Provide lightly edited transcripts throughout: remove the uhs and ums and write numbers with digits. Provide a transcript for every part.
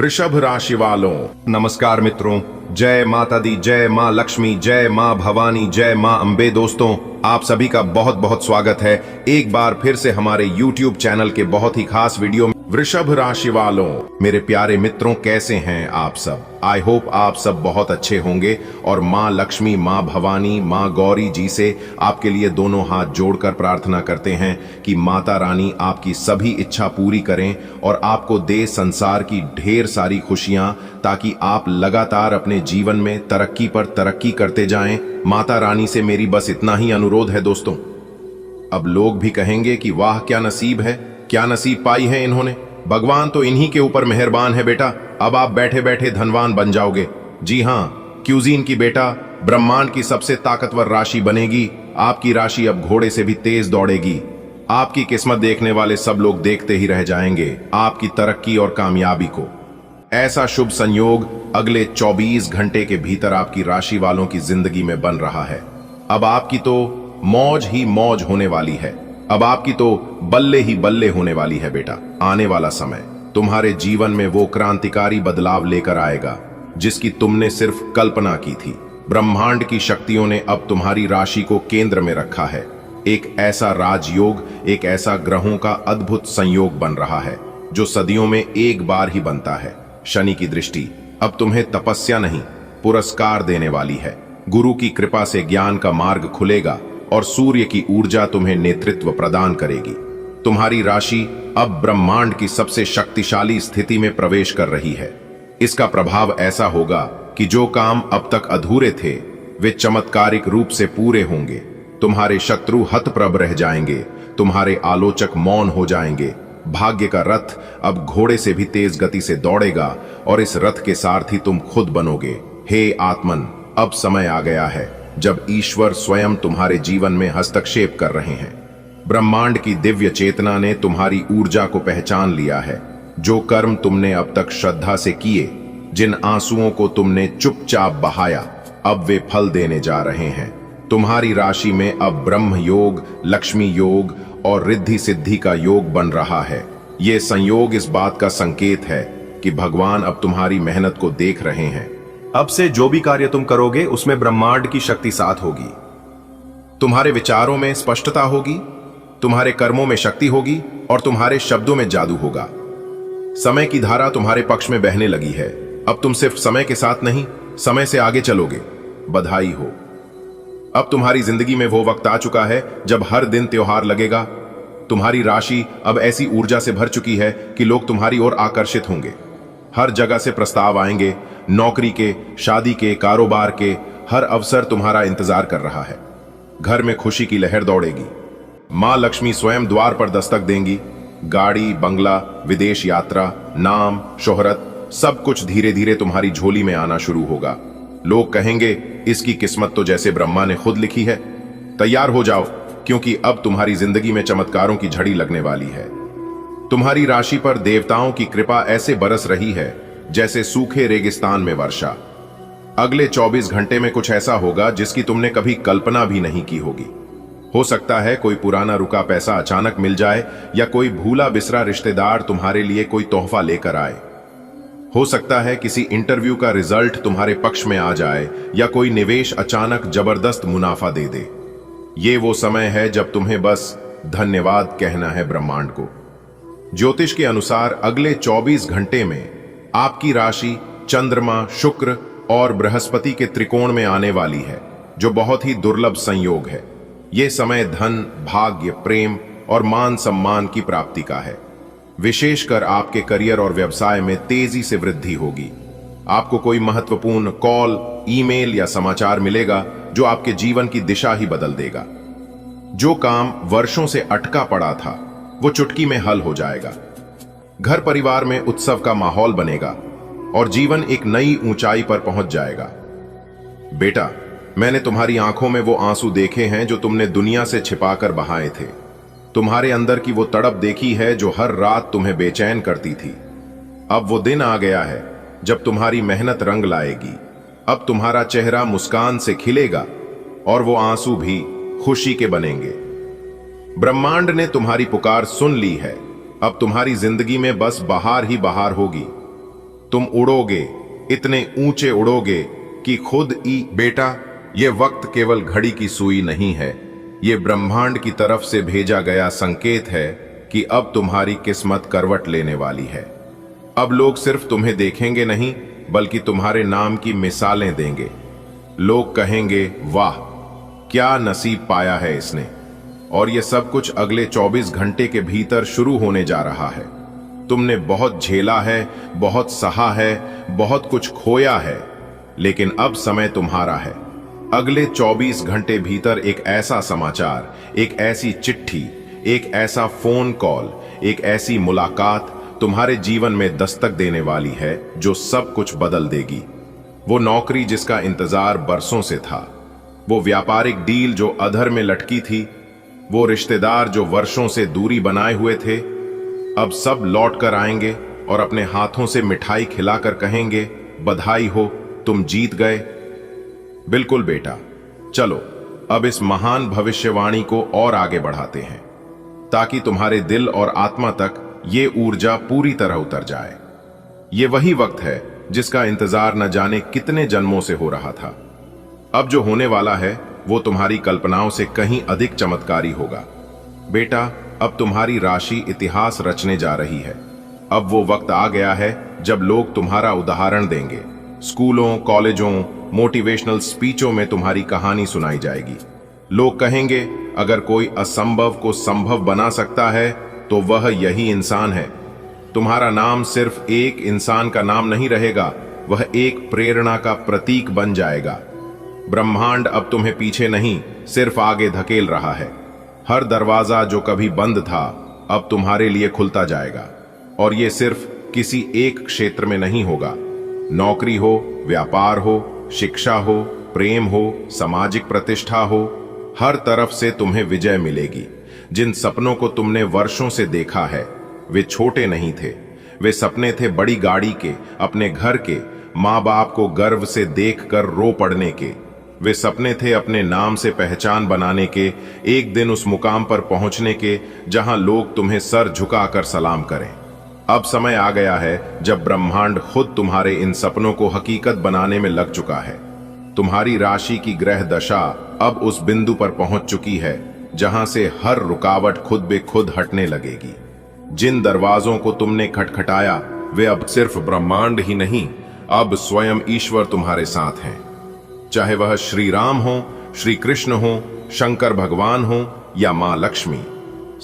वृषभ राशि वालों, नमस्कार मित्रों। जय माता दी, जय मां लक्ष्मी, जय मां भवानी, जय मां अंबे। दोस्तों, आप सभी का बहुत बहुत स्वागत है एक बार फिर से हमारे YouTube चैनल के बहुत ही खास वीडियो में। वृषभ राशि वालों, मेरे प्यारे मित्रों, कैसे हैं आप सब? आई होप आप सब बहुत अच्छे होंगे और मां लक्ष्मी, मां भवानी, मां गौरी जी से आपके लिए दोनों हाथ जोड़कर प्रार्थना करते हैं कि माता रानी आपकी सभी इच्छा पूरी करें और आपको दे संसार की ढेर सारी खुशियां, ताकि आप लगातार अपने जीवन में तरक्की पर तरक्की करते जाएं। माता रानी से मेरी बस इतना ही अनुरोध है दोस्तों। अब लोग भी कहेंगे कि वाह क्या नसीब है, क्या नसीब पाई है इन्होंने। भगवान तो इन्हीं के ऊपर मेहरबान है बेटा। अब आप बैठे बैठे धनवान बन जाओगे। जी हाँ, क्यूजीन की बेटा ब्रह्मांड की सबसे ताकतवर राशि बनेगी। आपकी राशि अब घोड़े से भी तेज दौड़ेगी। आपकी किस्मत देखने वाले सब लोग देखते ही रह जाएंगे आपकी तरक्की और कामयाबी को। ऐसा शुभ संयोग अगले 24 घंटे के भीतर आपकी राशि वालों की जिंदगी में बन रहा है। अब आपकी तो मौज ही मौज होने वाली है। अब आपकी तो बल्ले ही बल्ले होने वाली है बेटा। आने वाला समय तुम्हारे जीवन में वो क्रांतिकारी बदलाव लेकर आएगा जिसकी तुमने सिर्फ कल्पना की थी। ब्रह्मांड की शक्तियों ने अब तुम्हारी राशि को केंद्र में रखा है। एक ऐसा राजयोग, एक ऐसा ग्रहों का अद्भुत संयोग बन रहा है जो सदियों में एक बार ही बनता है। शनि की दृष्टि अब तुम्हें तपस्या नहीं, पुरस्कार देने वाली है। गुरु की कृपा से ज्ञान का मार्ग खुलेगा और सूर्य की ऊर्जा तुम्हें नेतृत्व प्रदान करेगी। तुम्हारी राशि अब ब्रह्मांड की सबसे शक्तिशाली स्थिति में प्रवेश कर रही है। इसका प्रभाव ऐसा होगा कि जो काम अब तक अधूरे थे वे चमत्कारिक रूप से पूरे होंगे। तुम्हारे शत्रु हतप्रभ रह जाएंगे, तुम्हारे आलोचक मौन हो जाएंगे। भाग्य का रथ अब घोड़े से भी तेज गति से दौड़ेगा और इस रथ के सारथी तुम खुद बनोगे। हे आत्मन, अब समय आ गया है जब ईश्वर स्वयं तुम्हारे जीवन में हस्तक्षेप कर रहे हैं। ब्रह्मांड की दिव्य चेतना ने तुम्हारी ऊर्जा को पहचान लिया है। जो कर्म तुमने अब तक श्रद्धा से किए, जिन आंसुओं को तुमने चुपचाप बहाया, अब वे फल देने जा रहे हैं। तुम्हारी राशि में अब ब्रह्म योग, लक्ष्मी योग और रिद्धि सिद्धि का योग बन रहा है। ये संयोग इस बात का संकेत है कि भगवान अब तुम्हारी मेहनत को देख रहे हैं। अब से जो भी कार्य तुम करोगे उसमें ब्रह्मांड की शक्ति साथ होगी। तुम्हारे विचारों में स्पष्टता होगी, तुम्हारे कर्मों में शक्ति होगी और तुम्हारे शब्दों में जादू होगा। समय की धारा तुम्हारे पक्ष में बहने लगी है। अब तुम सिर्फ समय के साथ नहीं, समय से आगे चलोगे। बधाई हो। अब तुम्हारी जिंदगी में वो वक्त आ चुका है जब हर दिन त्योहार लगेगा। तुम्हारी राशि अब ऐसी ऊर्जा से भर चुकी है कि लोग तुम्हारी ओर आकर्षित होंगे। हर जगह से प्रस्ताव आएंगे। नौकरी के, शादी के, कारोबार के हर अवसर तुम्हारा इंतजार कर रहा है। घर में खुशी की लहर दौड़ेगी। मां लक्ष्मी स्वयं द्वार पर दस्तक देंगी। गाड़ी, बंगला, विदेश यात्रा, नाम, शोहरत, सब कुछ धीरे धीरे तुम्हारी झोली में आना शुरू होगा। लोग कहेंगे, इसकी किस्मत तो जैसे ब्रह्मा ने खुद लिखी है। तैयार हो जाओ, क्योंकि अब तुम्हारी जिंदगी में चमत्कारों की झड़ी लगने वाली है। तुम्हारी राशि पर देवताओं की कृपा ऐसे बरस रही है जैसे सूखे रेगिस्तान में वर्षा। अगले 24 घंटे में कुछ ऐसा होगा जिसकी तुमने कभी कल्पना भी नहीं की होगी। हो सकता है कोई पुराना रुका पैसा अचानक मिल जाए, या कोई भूला बिसरा रिश्तेदार तुम्हारे लिए कोई तोहफा लेकर आए। हो सकता है किसी इंटरव्यू का रिजल्ट तुम्हारे पक्ष में आ जाए, या कोई निवेश अचानक जबरदस्त मुनाफा दे दे। ये वो समय है जब तुम्हें बस धन्यवाद कहना है ब्रह्मांड को। ज्योतिष के अनुसार अगले 24 घंटे में आपकी राशि चंद्रमा, शुक्र और बृहस्पति के त्रिकोण में आने वाली है, जो बहुत ही दुर्लभ संयोग है। यह समय धन, भाग्य, प्रेम और मान सम्मान की प्राप्ति का है। विशेषकर आपके करियर और व्यवसाय में तेजी से वृद्धि होगी। आपको कोई महत्वपूर्ण कॉल, ईमेल या समाचार मिलेगा जो आपके जीवन की दिशा ही बदल देगा। जो काम वर्षों से अटका पड़ा था वो चुटकी में हल हो जाएगा। घर परिवार में उत्सव का माहौल बनेगा और जीवन एक नई ऊंचाई पर पहुंच जाएगा। बेटा, मैंने तुम्हारी आंखों में वो आंसू देखे हैं जो तुमने दुनिया से छिपाकर बहाए थे। तुम्हारे अंदर की वो तड़प देखी है जो हर रात तुम्हें बेचैन करती थी। अब वो दिन आ गया है जब तुम्हारी मेहनत रंग लाएगी। अब तुम्हारा चेहरा मुस्कान से खिलेगा और वो आंसू भी खुशी के बनेंगे। ब्रह्मांड ने तुम्हारी पुकार सुन ली है। अब तुम्हारी जिंदगी में बस बहार ही बहार होगी। तुम उड़ोगे, इतने ऊंचे उड़ोगे कि खुद ही। बेटा, ये वक्त केवल घड़ी की सुई नहीं है, ये ब्रह्मांड की तरफ से भेजा गया संकेत है कि अब तुम्हारी किस्मत करवट लेने वाली है। अब लोग सिर्फ तुम्हें देखेंगे नहीं, बल्कि तुम्हारे नाम की मिसालें देंगे। लोग कहेंगे, वाह क्या नसीब पाया है इसने। और ये सब कुछ अगले 24 घंटे के भीतर शुरू होने जा रहा है। तुमने बहुत झेला है, बहुत सहा है, बहुत कुछ खोया है, लेकिन अब समय तुम्हारा है। अगले 24 घंटे भीतर एक ऐसा समाचार, एक ऐसी चिट्ठी, एक ऐसा फोन कॉल, एक ऐसी मुलाकात तुम्हारे जीवन में दस्तक देने वाली है जो सब कुछ बदल देगी। वो नौकरी जिसका इंतजार बरसों से था, वो व्यापारिक डील जो अधर में लटकी थी, वो रिश्तेदार जो वर्षों से दूरी बनाए हुए थे, अब सब लौट कर आएंगे और अपने हाथों से मिठाई खिलाकर कहेंगे, बधाई हो, तुम जीत गए। बिल्कुल बेटा, चलो अब इस महान भविष्यवाणी को और आगे बढ़ाते हैं, ताकि तुम्हारे दिल और आत्मा तक ये ऊर्जा पूरी तरह उतर जाए। ये वही वक्त है जिसका इंतजार न जाने कितने जन्मों से हो रहा था। अब जो होने वाला है वो तुम्हारी कल्पनाओं से कहीं अधिक चमत्कारी होगा। बेटा, अब तुम्हारी राशि इतिहास रचने जा रही है। अब वो वक्त आ गया है जब लोग तुम्हारा उदाहरण देंगे। स्कूलों, कॉलेजों, मोटिवेशनल स्पीचों में तुम्हारी कहानी सुनाई जाएगी। लोग कहेंगे, अगर कोई असंभव को संभव बना सकता है तो वह यही इंसान है। तुम्हारा नाम सिर्फ एक इंसान का नाम नहीं रहेगा, वह एक प्रेरणा का प्रतीक बन जाएगा। ब्रह्मांड अब तुम्हें पीछे नहीं, सिर्फ आगे धकेल रहा है। हर दरवाजा जो कभी बंद था अब तुम्हारे लिए खुलता जाएगा। और ये सिर्फ किसी एक क्षेत्र में नहीं होगा। नौकरी हो, व्यापार हो, शिक्षा हो, प्रेम हो, सामाजिक प्रतिष्ठा हो, हर तरफ से तुम्हें विजय मिलेगी। जिन सपनों को तुमने वर्षों से देखा है वे छोटे नहीं थे। वे सपने थे बड़ी गाड़ी के, अपने घर के, माँ बाप को गर्व से देखकर रो पड़ने के। वे सपने थे अपने नाम से पहचान बनाने के, एक दिन उस मुकाम पर पहुंचने के जहां लोग तुम्हें सर झुकाकर सलाम करें। अब समय आ गया है जब ब्रह्मांड खुद तुम्हारे इन सपनों को हकीकत बनाने में लग चुका है। तुम्हारी राशि की ग्रह दशा अब उस बिंदु पर पहुंच चुकी है जहां से हर रुकावट खुद बे खुद हटने लगेगी। जिन दरवाजों को तुमने खटखटाया वे अब सिर्फ ब्रह्मांड ही नहीं, अब स्वयं ईश्वर तुम्हारे साथ हैं। चाहे वह श्री राम हो, श्री कृष्ण हो, शंकर भगवान हो या मां लक्ष्मी,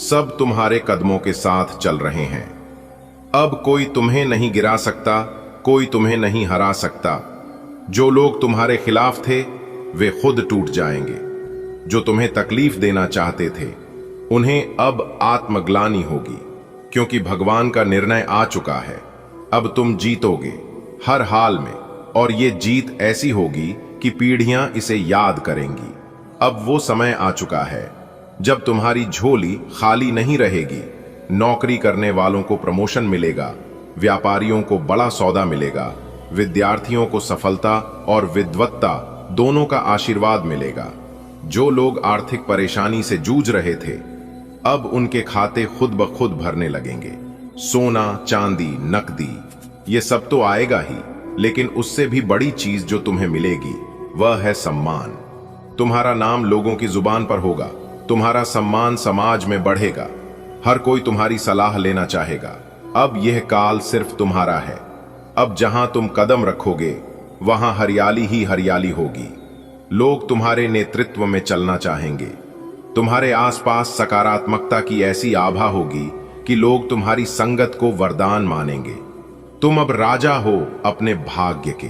सब तुम्हारे कदमों के साथ चल रहे हैं। अब कोई तुम्हें नहीं गिरा सकता, कोई तुम्हें नहीं हरा सकता। जो लोग तुम्हारे खिलाफ थे वे खुद टूट जाएंगे। जो तुम्हें तकलीफ देना चाहते थे उन्हें अब आत्मग्लानि होगी, क्योंकि भगवान का निर्णय आ चुका है। अब तुम जीतोगे हर हाल में, और ये जीत ऐसी होगी कि पीढ़ियां इसे याद करेंगी। अब वो समय आ चुका है जब तुम्हारी झोली खाली नहीं रहेगी। नौकरी करने वालों को प्रमोशन मिलेगा, व्यापारियों को बड़ा सौदा मिलेगा, विद्यार्थियों को सफलता और विद्वत्ता दोनों का आशीर्वाद मिलेगा। जो लोग आर्थिक परेशानी से जूझ रहे थे अब उनके खाते खुद ब खुद भरने लगेंगे। सोना, चांदी, नकदी ये सब तो आएगा ही, लेकिन उससे भी बड़ी चीज जो तुम्हें मिलेगी वह है सम्मान। तुम्हारा नाम लोगों की जुबान पर होगा, तुम्हारा सम्मान समाज में बढ़ेगा, हर कोई तुम्हारी सलाह लेना चाहेगा। अब यह काल सिर्फ तुम्हारा है। अब जहां तुम कदम रखोगे वहां हरियाली ही हरियाली होगी। लोग तुम्हारे नेतृत्व में चलना चाहेंगे। तुम्हारे आसपास सकारात्मकता की ऐसी आभा होगी कि लोग तुम्हारी संगत को वरदान मानेंगे। तुम अब राजा हो अपने भाग्य के।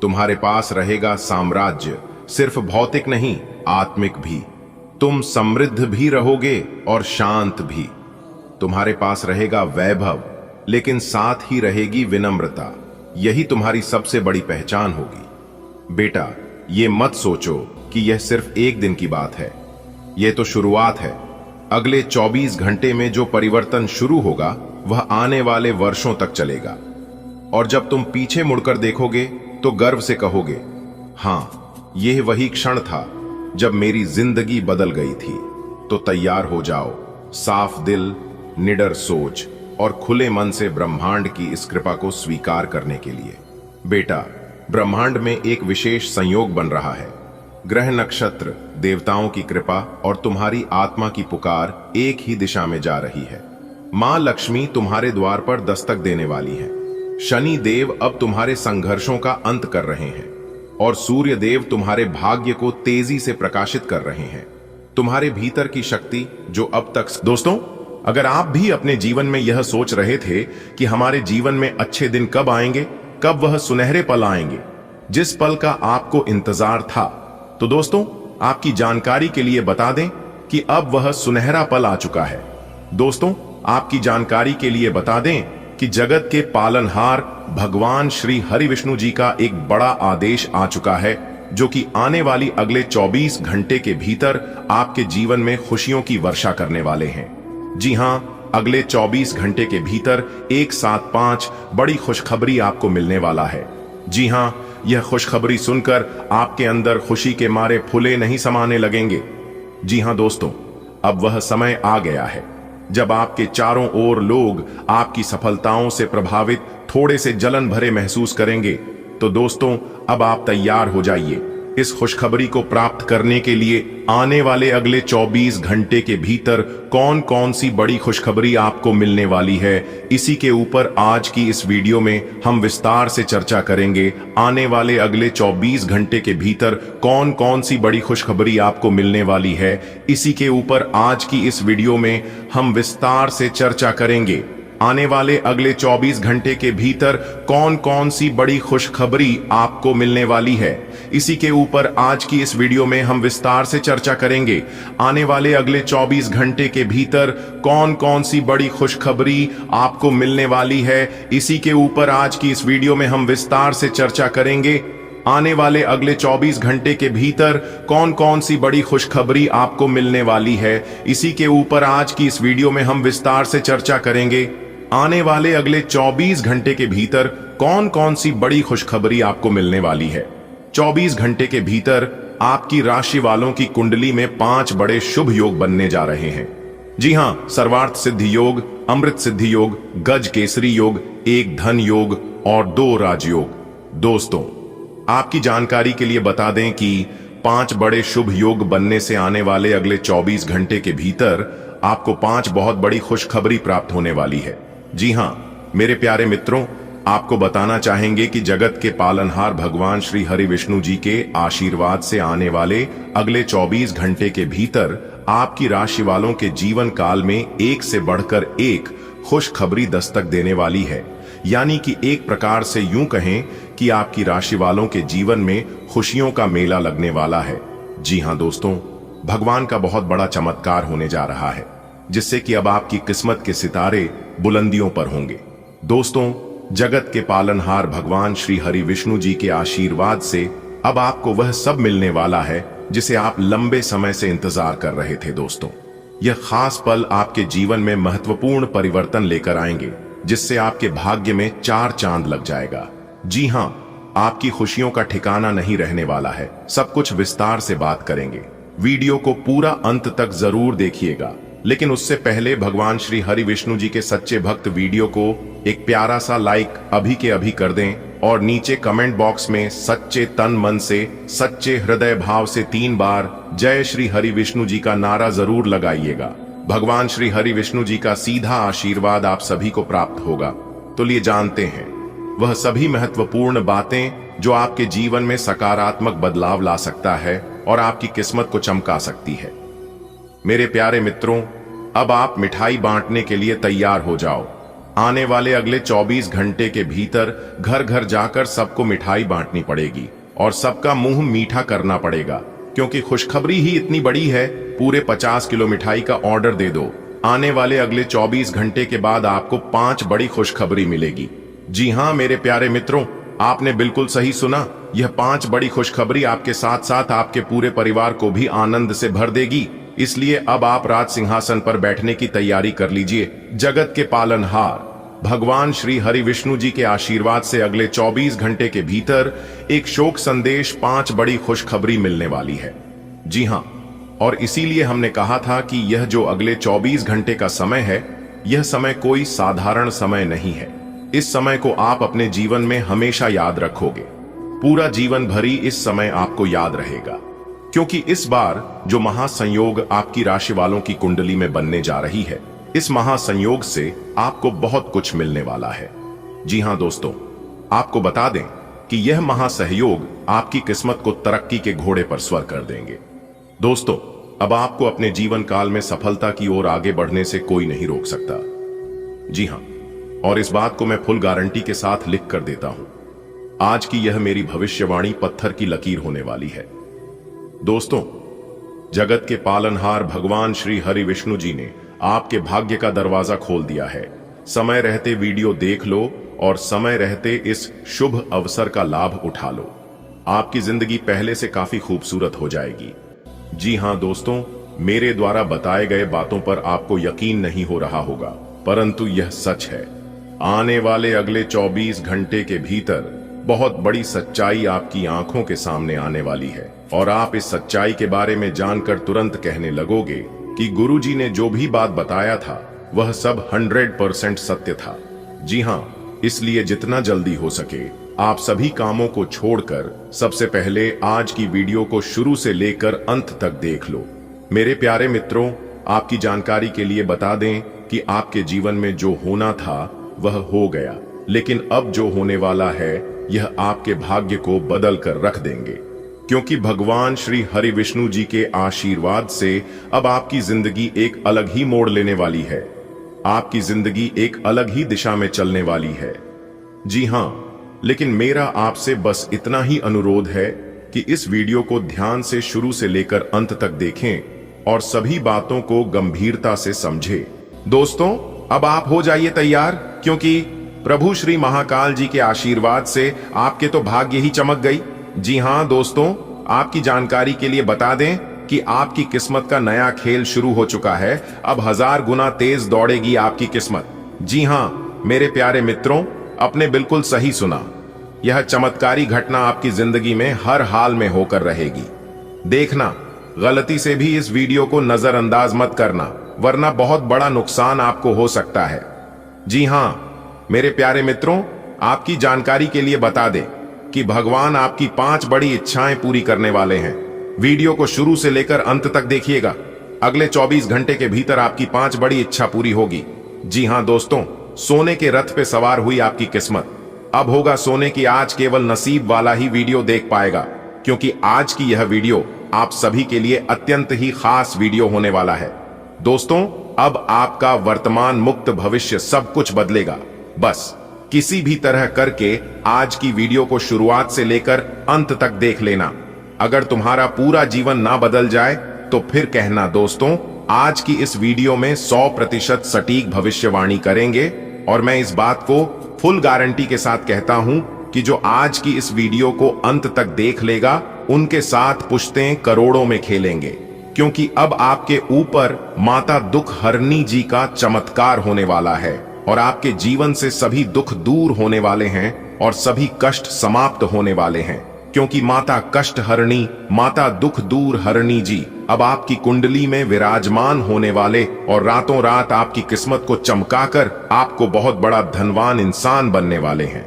तुम्हारे पास रहेगा साम्राज्य, सिर्फ भौतिक नहीं आत्मिक भी। तुम समृद्ध भी रहोगे और शांत भी। तुम्हारे पास रहेगा वैभव, लेकिन साथ ही रहेगी विनम्रता। यही तुम्हारी सबसे बड़ी पहचान होगी। बेटा, ये मत सोचो कि यह सिर्फ एक दिन की बात है, यह तो शुरुआत है। अगले 24 घंटे में जो परिवर्तन शुरू होगा वह आने वाले वर्षों तक चलेगा। और जब तुम पीछे मुड़कर देखोगे तो गर्व से कहोगे, हां, यह वही क्षण था जब मेरी जिंदगी बदल गई थी। तो तैयार हो जाओ, साफ दिल, निडर सोच और खुले मन से ब्रह्मांड की इस कृपा को स्वीकार करने के लिए। बेटा, ब्रह्मांड में एक विशेष संयोग बन रहा है। ग्रह नक्षत्र, देवताओं की कृपा और तुम्हारी आत्मा की पुकार एक ही दिशा में जा रही है। मां लक्ष्मी तुम्हारे द्वार पर दस्तक देने वाली है। शनि देव अब तुम्हारे संघर्षों का अंत कर रहे हैं और सूर्य देव तुम्हारे भाग्य को तेजी से प्रकाशित कर रहे हैं। तुम्हारे भीतर की शक्ति जो अब तक। दोस्तों, अगर आप भी अपने जीवन में यह सोच रहे थे कि हमारे जीवन में अच्छे दिन कब आएंगे, कब वह सुनहरे पल आएंगे जिस पल का आपको इंतजार था, तो दोस्तों आपकी जानकारी के लिए बता दें कि अब वह सुनहरा पल आ चुका है। दोस्तों, आपकी जानकारी के लिए बता दें कि जगत के पालनहार भगवान श्री हरि विष्णु जी का एक बड़ा आदेश आ चुका है, जो कि आने वाली अगले 24 घंटे के भीतर आपके जीवन में खुशियों की वर्षा करने वाले हैं। जी हां, अगले 24 घंटे के भीतर एक साथ 5 बड़ी खुशखबरी आपको मिलने वाला है। जी हां, यह खुशखबरी सुनकर आपके अंदर खुशी के मारे फुले नहीं समाने लगेंगे। जी हां दोस्तों, अब वह समय आ गया है जब आपके चारों ओर लोग आपकी सफलताओं से प्रभावित थोड़े से जलन भरे महसूस करेंगे। तो दोस्तों, अब आप तैयार हो जाइए इस खुशखबरी को प्राप्त करने के लिए। आने वाले अगले 24 घंटे के भीतर कौन कौन सी बड़ी खुशखबरी आपको मिलने वाली है, इसी के ऊपर आज की इस वीडियो में हम विस्तार से चर्चा करेंगे। आने वाले अगले 24 घंटे के भीतर कौन कौन सी बड़ी खुशखबरी आपको मिलने वाली है, इसी के ऊपर आज की इस वीडियो में हम विस्तार से चर्चा करेंगे। आने वाले अगले 24 घंटे के भीतर कौन कौन सी बड़ी खुशखबरी आपको मिलने वाली है, इसी के ऊपर आज की इस वीडियो में हम विस्तार से चर्चा करेंगे। आने वाले अगले 24 घंटे के भीतर कौन कौन सी बड़ी खुशखबरी आपको मिलने वाली है, इसी के ऊपर आज की इस वीडियो में हम विस्तार से चर्चा करेंगे। आने वाले अगले 24 घंटे के भीतर कौन कौन सी बड़ी खुशखबरी आपको मिलने वाली है, इसी के ऊपर आज की इस वीडियो में हम विस्तार से चर्चा करेंगे। आने वाले अगले 24 घंटे के भीतर कौन कौन सी बड़ी खुशखबरी आपको मिलने वाली है। 24 घंटे के भीतर आपकी राशि वालों की कुंडली में 5 बड़े शुभ योग बनने जा रहे हैं। जी हां, सर्वार्थ सिद्धि योग, अमृत सिद्धि योग, गज केसरी योग, एक धन योग और 2 राजयोग। दोस्तों, आपकी जानकारी के लिए बता दें कि 5 बड़े शुभ योग बनने से आने वाले अगले 24 घंटे के भीतर आपको 5 बहुत बड़ी खुशखबरी प्राप्त होने वाली है। जी हां, मेरे प्यारे मित्रों, आपको बताना चाहेंगे कि जगत के पालनहार भगवान श्री हरि विष्णु जी के आशीर्वाद से आने वाले अगले 24 घंटे के भीतर आपकी राशि वालों के जीवन काल में एक से बढ़कर एक खुशखबरी दस्तक देने वाली है। यानी कि एक प्रकार से यूं कहें कि आपकी राशि वालों के जीवन में खुशियों का मेला लगने वाला है। जी हां दोस्तों, भगवान का बहुत बड़ा चमत्कार होने जा रहा है, जिससे कि अब आपकी किस्मत के सितारे बुलंदियों पर होंगे। दोस्तों, जगत के पालनहार भगवान श्री हरि विष्णु जी के आशीर्वाद से अब आपको वह सब मिलने वाला है जिसे आप लंबे समय से इंतजार कर रहे थे। दोस्तों, यह खास पल आपके जीवन में महत्वपूर्ण परिवर्तन लेकर आएंगे, जिससे आपके भाग्य में 4 चांद लग जाएगा। जी हां, आपकी खुशियों का ठिकाना नहीं रहने वाला है। सब कुछ विस्तार से बात करेंगे। वीडियो को पूरा अंत तक जरूर देखिएगा, लेकिन उससे पहले भगवान श्री हरि विष्णु जी के सच्चे भक्त वीडियो को एक प्यारा सा लाइक अभी के अभी कर दें और नीचे कमेंट बॉक्स में सच्चे तन मन से, सच्चे हृदय भाव से 3 बार जय श्री हरि विष्णु जी का नारा जरूर लगाइएगा। भगवान श्री हरि विष्णु जी का सीधा आशीर्वाद आप सभी को प्राप्त होगा। तो लिए जानते हैं वह सभी महत्वपूर्ण बातें जो आपके जीवन में सकारात्मक बदलाव ला सकता है और आपकी किस्मत को चमका सकती है। मेरे प्यारे मित्रों, अब आप मिठाई बांटने के लिए तैयार हो जाओ। आने वाले अगले 24 घंटे के भीतर घर घर जाकर सबको मिठाई बांटनी पड़ेगी और सबका मुंह मीठा करना पड़ेगा, क्योंकि खुशखबरी ही इतनी बड़ी है। पूरे 50 किलो मिठाई का ऑर्डर दे दो। आने वाले अगले 24 घंटे के बाद आपको 5 बड़ी खुशखबरी मिलेगी। जी हां मेरे प्यारे मित्रों, आपने बिल्कुल सही सुना। यह 5 बड़ी खुशखबरी आपके साथ साथ आपके पूरे परिवार को भी आनंद से भर देगी। इसलिए अब आप राज सिंहासन पर बैठने की तैयारी कर लीजिए। जगत के पालनहार भगवान श्री हरि विष्णु जी के आशीर्वाद से अगले 24 घंटे के भीतर एक शोक संदेश 5 बड़ी खुशखबरी मिलने वाली है। जी हां, और इसीलिए हमने कहा था कि यह जो अगले 24 घंटे का समय है, यह समय कोई साधारण समय नहीं है। इस समय को आप अपने जीवन में हमेशा याद रखोगे। पूरा जीवन भरी इस समय आपको याद रहेगा, क्योंकि इस बार जो महासंयोग आपकी राशि वालों की कुंडली में बनने जा रही है, इस महासंयोग से आपको बहुत कुछ मिलने वाला है। जी हां दोस्तों, आपको बता दें कि यह महासहयोग आपकी किस्मत को तरक्की के घोड़े पर स्वर कर देंगे। दोस्तों, अब आपको अपने जीवन काल में सफलता की ओर आगे बढ़ने से कोई नहीं रोक सकता। जी हां, और इस बात को मैं फुल गारंटी के साथ लिख कर देता हूं। आज की यह मेरी भविष्यवाणी पत्थर की लकीर होने वाली है। दोस्तों, जगत के पालनहार भगवान श्री हरि विष्णु जी ने आपके भाग्य का दरवाजा खोल दिया है। समय रहते वीडियो देख लो और समय रहते इस शुभ अवसर का लाभ उठा लो। आपकी जिंदगी पहले से काफी खूबसूरत हो जाएगी। जी हां दोस्तों, मेरे द्वारा बताए गए बातों पर आपको यकीन नहीं हो रहा होगा, परंतु यह सच है। आने वाले अगले 24 घंटे के भीतर बहुत बड़ी सच्चाई आपकी आंखों के सामने आने वाली है और आप इस सच्चाई के बारे में जानकर तुरंत कहने लगोगे कि गुरुजी ने जो भी बात बताया था वह सब 100% सत्य था। जी हां, इसलिए जितना जल्दी हो सके आप सभी कामों को छोड़कर सबसे पहले आज की वीडियो को शुरू से लेकर अंत तक देख लो। मेरे प्यारे मित्रों, आपकी जानकारी के लिए बता दें कि आपके जीवन में जो होना था वह हो गया, लेकिन अब जो होने वाला है यह आपके भाग्य को बदल कर रख देंगे, क्योंकि भगवान श्री हरि विष्णु जी के आशीर्वाद से अब आपकी जिंदगी एक अलग ही मोड़ लेने वाली है। आपकी जिंदगी एक अलग ही दिशा में चलने वाली है। जी हां, लेकिन मेरा आपसे बस इतना ही अनुरोध है कि इस वीडियो को ध्यान से शुरू से लेकर अंत तक देखें और सभी बातों को गंभीरता से समझें। दोस्तों, अब आप हो जाइए तैयार, क्योंकि प्रभु श्री महाकाल जी के आशीर्वाद से आपके तो भाग्य ही चमक गई। जी हां दोस्तों, आपकी जानकारी के लिए बता दें कि आपकी किस्मत का नया खेल शुरू हो चुका है। अब 1000 गुना तेज दौड़ेगी आपकी किस्मत। जी हां मेरे प्यारे मित्रों, आपने बिल्कुल सही सुना। यह चमत्कारी घटना आपकी जिंदगी में हर हाल में होकर रहेगी। देखना, गलती से भी इस वीडियो को नजरअंदाज मत करना, वरना बहुत बड़ा नुकसान आपको हो सकता है। जी हां मेरे प्यारे मित्रों, आपकी जानकारी के लिए बता दें कि भगवान आपकी 5 बड़ी इच्छाएं पूरी करने वाले हैं। वीडियो को शुरू से लेकर अंत तक देखिएगा। अगले 24 घंटे के भीतर आपकी 5 बड़ी इच्छा पूरी होगी। जी हां दोस्तों, सोने के रथ पे सवार हुई आपकी किस्मत। अब होगा सोने की आज केवल नसीब वाला ही वीडियो देख पाएगा, क्योंकि आज की यह वीडियो आप सभी के लिए अत्यंत ही खास वीडियो होने वाला है। दोस्तों, अब आपका वर्तमान मुक्त भविष्य सब कुछ बदलेगा। बस किसी भी तरह करके आज की वीडियो को शुरुआत से लेकर अंत तक देख लेना। अगर तुम्हारा पूरा जीवन ना बदल जाए तो फिर कहना। दोस्तों, आज की इस वीडियो में 100% सटीक भविष्यवाणी करेंगे और मैं इस बात को फुल गारंटी के साथ कहता हूं कि जो आज की इस वीडियो को अंत तक देख लेगा उनके साथ पुश्तें करोड़ों में खेलेंगे, क्योंकि अब आपके ऊपर माता दुख हरनी जी का चमत्कार होने वाला है और आपके जीवन से सभी दुख दूर होने वाले हैं और सभी कष्ट समाप्त होने वाले हैं, क्योंकि माता कष्ट हरणी, माता दुख दूर हरणी जी अब आपकी कुंडली में विराजमान होने वाले और रातों रात आपकी किस्मत को चमकाकर आपको बहुत बड़ा धनवान इंसान बनने वाले हैं।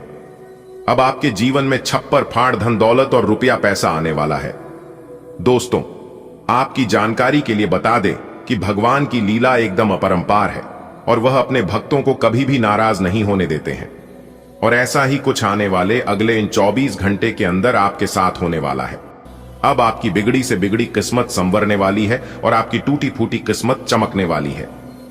अब आपके जीवन में छप्पर फाड़ धन दौलत और रुपया पैसा आने वाला है। दोस्तों, आपकी जानकारी के लिए बता दें कि भगवान की लीला एकदम अपरंपार है और वह अपने भक्तों को कभी भी नाराज नहीं होने देते हैं। और ऐसा ही कुछ आने वाले अगले इन 24 घंटे के अंदर आपके साथ होने वाला है। अब आपकी बिगड़ी से बिगड़ी किस्मत संवरने वाली है और आपकी टूटी फूटी किस्मत चमकने वाली है।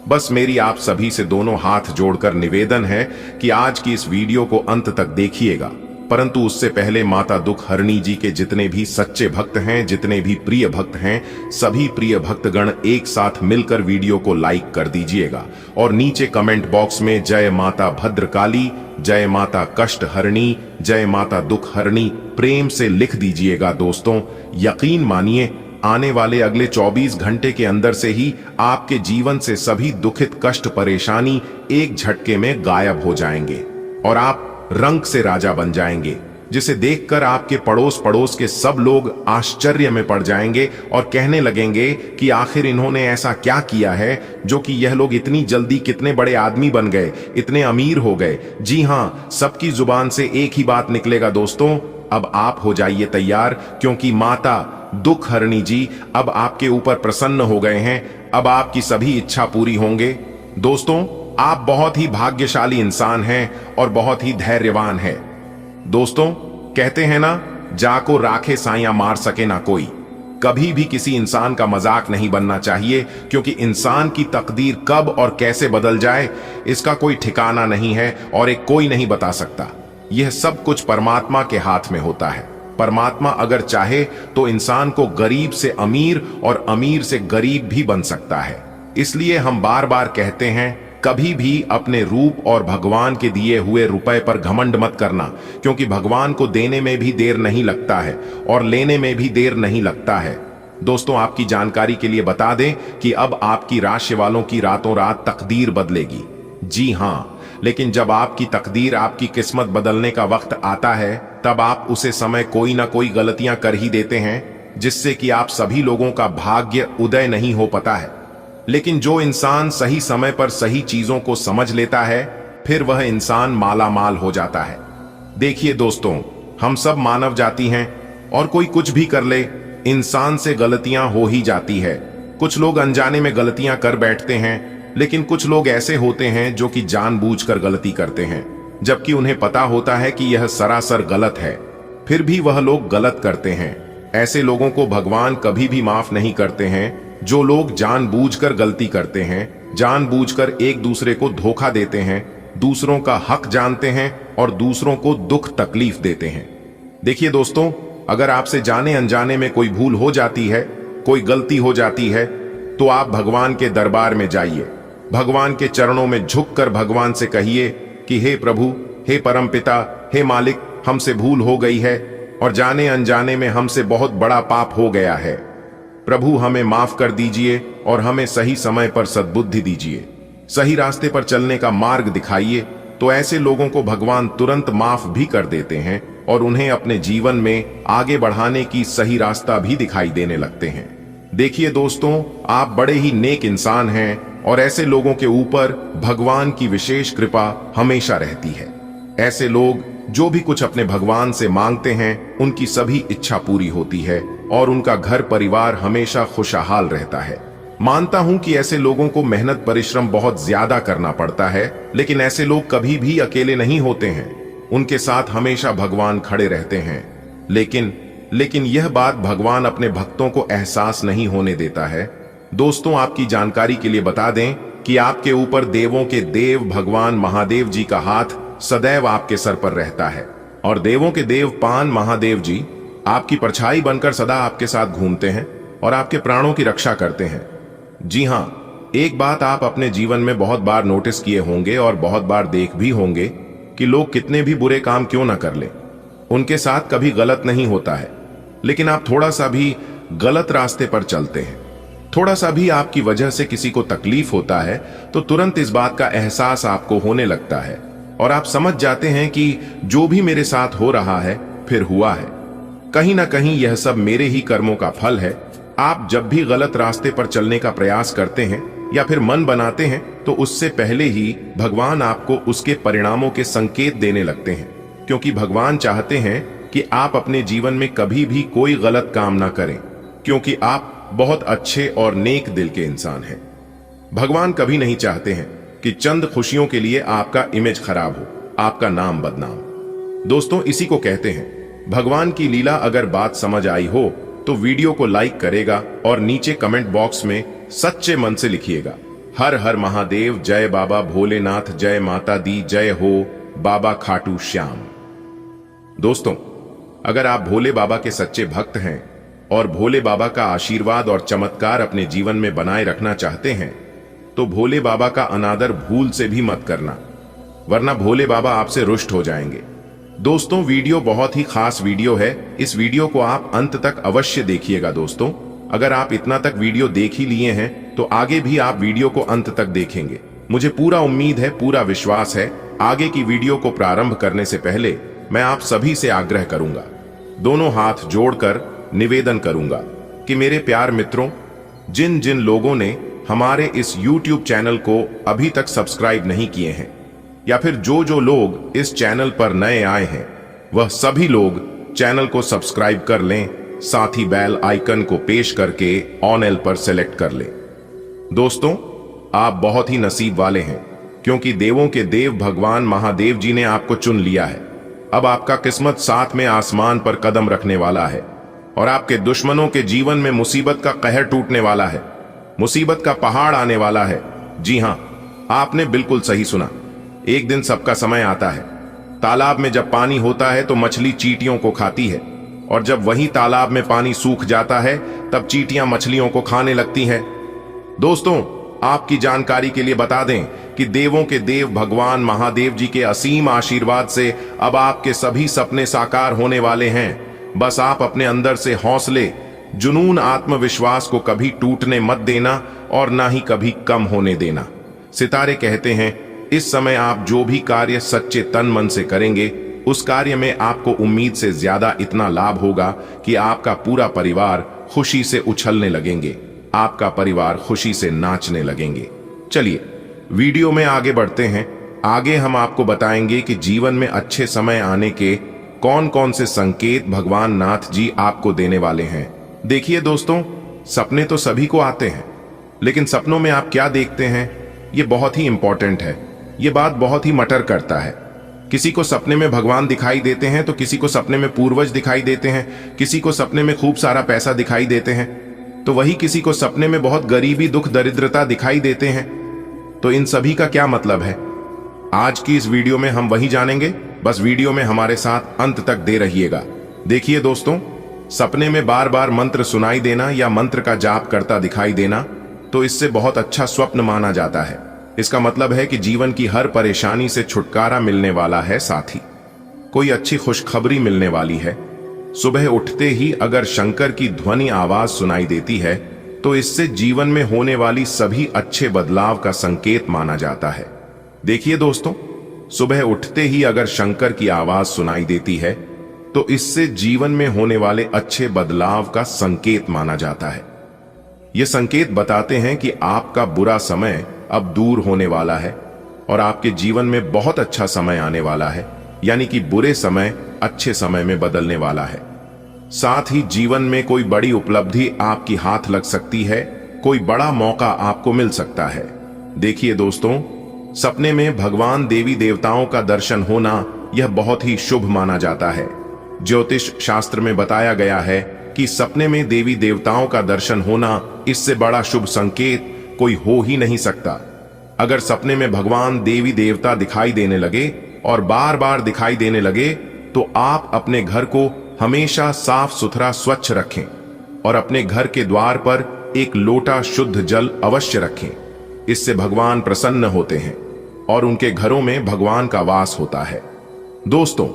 बस मेरी आप सभी से दोनों हाथ जोड़कर निवेदन है कि आज की इस वीडियो को अंत तक देखिएगा, परंतु उससे पहले माता दुख हरणी जी के जितने भी सच्चे भक्त हैं, जितने भी प्रिय भक्त हैं, सभी प्रिय भक्तगण एक साथ मिलकर वीडियो को लाइक कर दीजिएगा और नीचे कमेंट बॉक्स में जय माता भद्रकाली, जय माता कष्ट हरणी, जय माता दुख हरणी प्रेम से लिख दीजिएगा। दोस्तों, यकीन मानिए, आने वाले अगले 24 घंटे के अंदर से ही आपके जीवन से सभी दुखित कष्ट परेशानी एक झटके में गायब हो जाएंगे और आप रंग से राजा बन जाएंगे। जिसे देखकर आपके पड़ोस पड़ोस के सब लोग आश्चर्य में पड़ जाएंगे और कहने लगेंगे कि आखिर इन्होंने ऐसा क्या किया है जो कि यह लोग इतनी जल्दी कितने बड़े आदमी बन गए, इतने अमीर हो गए। जी हाँ, सबकी जुबान से एक ही बात निकलेगा दोस्तों, अब आप हो जाइए तैयार, क्योंकि माता दुख हरणी जी अब आपके ऊपर प्रसन्न हो गए हैं। अब आपकी सभी इच्छा पूरी होंगे। दोस्तों, आप बहुत ही भाग्यशाली इंसान हैं और बहुत ही धैर्यवान हैं। दोस्तों, कहते हैं ना, जाको राखे साया मार सके ना कोई। कभी भी किसी इंसान का मजाक नहीं बनना चाहिए, क्योंकि इंसान की तकदीर कब और कैसे बदल जाए इसका कोई ठिकाना नहीं है और एक कोई नहीं बता सकता। यह सब कुछ परमात्मा के हाथ में होता है। परमात्मा अगर चाहे तो इंसान को गरीब से अमीर और अमीर से गरीब भी बन सकता है। इसलिए हम बार बार कहते हैं, कभी भी अपने रूप और भगवान के दिए हुए रुपए पर घमंड मत करना, क्योंकि भगवान को देने में भी देर नहीं लगता है और लेने में भी देर नहीं लगता है। दोस्तों, आपकी जानकारी के लिए बता दें कि अब आपकी राशि वालों की रातों रात तकदीर बदलेगी। जी हाँ, लेकिन जब आपकी तकदीर, आपकी किस्मत बदलने का वक्त आता है, तब आप उसे समय कोई ना कोई गलतियां कर ही देते हैं, जिससे कि आप सभी लोगों का भाग्य उदय नहीं हो पाता है। लेकिन जो इंसान सही समय पर सही चीजों को समझ लेता है, फिर वह इंसान माला माल हो जाता है। देखिए दोस्तों, हम सब मानव जाति हैं और कोई कुछ भी कर ले, इंसान से गलतियां हो ही जाती है। कुछ लोग अनजाने में गलतियां कर बैठते हैं, लेकिन कुछ लोग ऐसे होते हैं जो कि जानबूझकर गलती करते हैं, जबकि उन्हें पता होता है कि यह सरासर गलत है, फिर भी वह लोग गलत करते हैं। ऐसे लोगों को भगवान कभी भी माफ नहीं करते हैं। जो लोग जानबूझकर गलती करते हैं, जानबूझकर एक दूसरे को धोखा देते हैं, दूसरों का हक जानते हैं और दूसरों को दुख तकलीफ देते हैं। देखिए दोस्तों, अगर आपसे जाने अनजाने में कोई भूल हो जाती है, कोई गलती हो जाती है, तो आप भगवान के दरबार में जाइए। भगवान के चरणों में झुककर भगवान से कहिए कि हे प्रभु, हे परमपिता, हे मालिक, हमसे भूल हो गई है और जाने अनजाने में हमसे बहुत बड़ा पाप हो गया है। प्रभु, हमें माफ कर दीजिए और हमें सही समय पर सद्बुद्धि दीजिए, सही रास्ते पर चलने का मार्ग दिखाइए। तो ऐसे लोगों को भगवान तुरंत माफ भी कर देते हैं और उन्हें अपने जीवन में आगे बढ़ाने की सही रास्ता भी दिखाई देने लगते हैं। देखिए दोस्तों, आप बड़े ही नेक इंसान हैं और ऐसे लोगों के ऊपर भगवान की विशेष कृपा हमेशा रहती है। ऐसे लोग जो भी कुछ अपने भगवान से मांगते हैं, उनकी सभी इच्छा पूरी होती है और उनका घर परिवार हमेशा खुशहाल रहता है। मानता हूं कि ऐसे लोगों को मेहनत परिश्रम बहुत ज्यादा करना पड़ता है, लेकिन ऐसे लोग कभी भी अकेले नहीं होते हैं। उनके साथ हमेशा भगवान खड़े रहते हैं। लेकिन यह बात भगवान अपने भक्तों को एहसास नहीं होने देता है। दोस्तों, आपकी जानकारी के लिए बता दें कि आपके ऊपर देवों के देव भगवान महादेव जी का हाथ सदैव आपके सर पर रहता है और देवों के देव पान महादेव जी आपकी परछाई बनकर सदा आपके साथ घूमते हैं और आपके प्राणों की रक्षा करते हैं। जी हाँ, एक बात आप अपने जीवन में बहुत बार नोटिस किए होंगे और बहुत बार देख भी होंगे कि लोग कितने भी बुरे काम क्यों ना कर लें, उनके साथ कभी गलत नहीं होता है। लेकिन आप थोड़ा सा भी गलत रास्ते पर चलते हैं, थोड़ा सा भी आपकी वजह से किसी को तकलीफ होता है, तो तुरंत इस बात का एहसास आपको होने लगता है और आप समझ जाते हैं कि जो भी मेरे साथ हो रहा है, फिर हुआ है, कहीं ना कहीं यह सब मेरे ही कर्मों का फल है। आप जब भी गलत रास्ते पर चलने का प्रयास करते हैं या फिर मन बनाते हैं, तो उससे पहले ही भगवान आपको उसके परिणामों के संकेत देने लगते हैं, क्योंकि भगवान चाहते हैं कि आप अपने जीवन में कभी भी कोई गलत काम ना करें, क्योंकि आप बहुत अच्छे और नेक दिल के इंसान हैं। भगवान कभी नहीं चाहते हैं कि चंद खुशियों के लिए आपका इमेज खराब हो, आपका नाम बदनाम। दोस्तों, इसी को कहते हैं भगवान की लीला। अगर बात समझ आई हो तो वीडियो को लाइक करेगा और नीचे कमेंट बॉक्स में सच्चे मन से लिखिएगा, हर हर महादेव, जय बाबा भोलेनाथ, जय माता दी, जय हो बाबा खाटू श्याम। दोस्तों, अगर आप भोले बाबा के सच्चे भक्त हैं और भोले बाबा का आशीर्वाद और चमत्कार अपने जीवन में बनाए रखना चाहते हैं, तो भोले बाबा का अनादर भूल से भी मत करना, वरना भोले बाबा आपसे रुष्ट हो जाएंगे। दोस्तों, वीडियो बहुत ही खास वीडियो है। इस वीडियो को आप अंत तक अवश्य देखिएगा। दोस्तों, अगर आप इतना तक वीडियो देख ही लिए हैं, तो आगे भी आप वीडियो को अंत तक देखेंगे। मुझे पूरा उम्मीद है, पूरा विश्वास है। आगे की वीडियो को प्रारंभ करने से पहले मैं आप सभी से आग्रह करूंगा, दोनों हाथ जोड़कर निवेदन करूंगा कि मेरे प्यार मित्रों, जिन जिन लोगों ने हमारे इस YouTube चैनल को अभी तक सब्सक्राइब नहीं किए हैं, या फिर जो जो लोग इस चैनल पर नए आए हैं, वह सभी लोग चैनल को सब्सक्राइब कर लें, साथ ही बेल आइकन को पेश करके ऑन एल पर सेलेक्ट कर लें। दोस्तों, आप बहुत ही नसीब वाले हैं, क्योंकि देवों के देव भगवान महादेव जी ने आपको चुन लिया है। अब आपका किस्मत साथ में आसमान पर कदम रखने वाला है और आपके दुश्मनों के जीवन में मुसीबत का कहर टूटने वाला है, मुसीबत का पहाड़ आने वाला है। जी हां, आपने बिल्कुल सही सुना। एक दिन सबका समय आता है। तालाब में जब पानी होता है तो मछली चींटियों को खाती है, और जब वही तालाब में पानी सूख जाता है तब चींटियां मछलियों को खाने लगती हैं। दोस्तों, आपकी जानकारी के लिए बता दें कि देवों के देव भगवान महादेव जी के असीम आशीर्वाद से अब आपके सभी सपने साकार होने वाले हैं। बस आप अपने अंदर से हौसले, जुनून, आत्मविश्वास को कभी टूटने मत देना और ना ही कभी कम होने देना। सितारे कहते हैं, इस समय आप जो भी कार्य सच्चे तन मन से करेंगे, उस कार्य में आपको उम्मीद से ज्यादा इतना लाभ होगा कि आपका पूरा परिवार खुशी से उछलने लगेंगे, आपका परिवार खुशी से नाचने लगेंगे। चलिए वीडियो में आगे बढ़ते हैं। आगे हम आपको बताएंगे कि जीवन में अच्छे समय आने के कौन कौन से संकेत भगवान नाथ जी आपको देने वाले हैं। देखिए दोस्तों, सपने तो सभी को आते हैं, लेकिन सपनों में आप क्या देखते हैं, ये बहुत ही इंपॉर्टेंट है। ये बात बहुत ही मैटर करता है। किसी को सपने में भगवान दिखाई देते हैं तो किसी को सपने में पूर्वज दिखाई देते हैं, किसी को सपने में खूब सारा पैसा दिखाई देते हैं, तो वही किसी को सपने में बहुत गरीबी, दुख, दरिद्रता दिखाई देते हैं। तो इन सभी का क्या मतलब है, आज की इस वीडियो में हम वही जानेंगे। बस वीडियो में हमारे साथ अंत तक दे रहिएगा। देखिए दोस्तों, सपने में बार बार मंत्र सुनाई देना या मंत्र का जाप करता दिखाई देना, तो इससे बहुत अच्छा स्वप्न माना जाता है। इसका मतलब है कि जीवन की हर परेशानी से छुटकारा मिलने वाला है, साथ ही कोई अच्छी खुशखबरी मिलने वाली है। सुबह उठते ही अगर शंकर की ध्वनि आवाज सुनाई देती है तो इससे जीवन में होने वाली सभी अच्छे बदलाव का संकेत माना जाता है। देखिए दोस्तों, सुबह उठते ही अगर शंकर की आवाज सुनाई देती है तो इससे जीवन में होने वाले अच्छे बदलाव का संकेत माना जाता है। ये संकेत बताते हैं कि आपका बुरा समय अब दूर होने वाला है और आपके जीवन में बहुत अच्छा समय आने वाला है, यानी कि बुरे समय अच्छे समय में बदलने वाला है। साथ ही जीवन में कोई बड़ी उपलब्धि आपकी हाथ लग सकती है, कोई बड़ा मौका आपको मिल सकता है। देखिए दोस्तों, सपने में भगवान देवी देवताओं का दर्शन होना यह बहुत ही शुभ माना जाता है। ज्योतिष शास्त्र में बताया गया है कि सपने में देवी देवताओं का दर्शन होना, इससे बड़ा शुभ संकेत कोई हो ही नहीं सकता। अगर सपने में भगवान देवी देवता दिखाई देने लगे और बार बार दिखाई देने लगे तो आप अपने घर को हमेशा साफ सुथरा स्वच्छ रखें और अपने घर के द्वार पर एक लोटा शुद्ध जल अवश्य रखें। इससे भगवान प्रसन्न होते हैं और उनके घरों में भगवान का वास होता है। दोस्तों,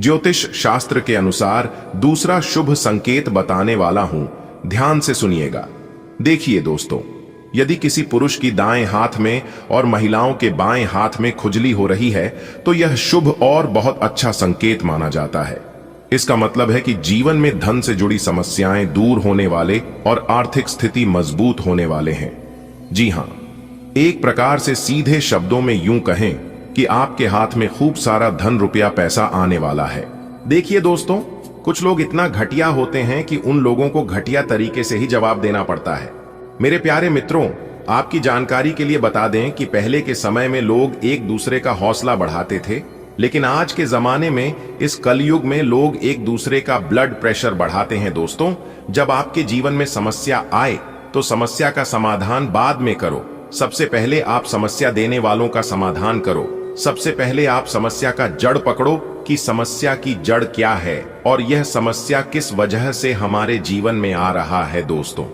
ज्योतिष शास्त्र के अनुसार दूसरा शुभ संकेत बताने वाला हूं, ध्यान से सुनिएगा। देखिए दोस्तों, यदि किसी पुरुष की दाएं हाथ में और महिलाओं के बाएं हाथ में खुजली हो रही है तो यह शुभ और बहुत अच्छा संकेत माना जाता है। इसका मतलब है कि जीवन में धन से जुड़ी समस्याएं दूर होने वाले और आर्थिक स्थिति मजबूत होने वाले हैं। जी हां, एक प्रकार से सीधे शब्दों में यूं कहें कि आपके हाथ में खूब सारा धन, रुपया, पैसा आने वाला है। देखिए दोस्तों, कुछ लोग इतना घटिया होते हैं कि उन लोगों को घटिया तरीके से ही जवाब देना पड़ता है। मेरे प्यारे मित्रों, आपकी जानकारी के लिए बता दें कि पहले के समय में लोग एक दूसरे का हौसला बढ़ाते थे, लेकिन आज के जमाने में, इस कलयुग में, लोग एक दूसरे का ब्लड प्रेशर बढ़ाते हैं। दोस्तों, जब आपके जीवन में समस्या आए तो समस्या का समाधान बाद में करो। सबसे पहले आप समस्या देने वालों का समाधान करो। सबसे पहले आप समस्या का जड़ पकड़ो कि समस्या की जड़ क्या है और यह समस्या किस वजह से हमारे जीवन में आ रहा है। दोस्तों,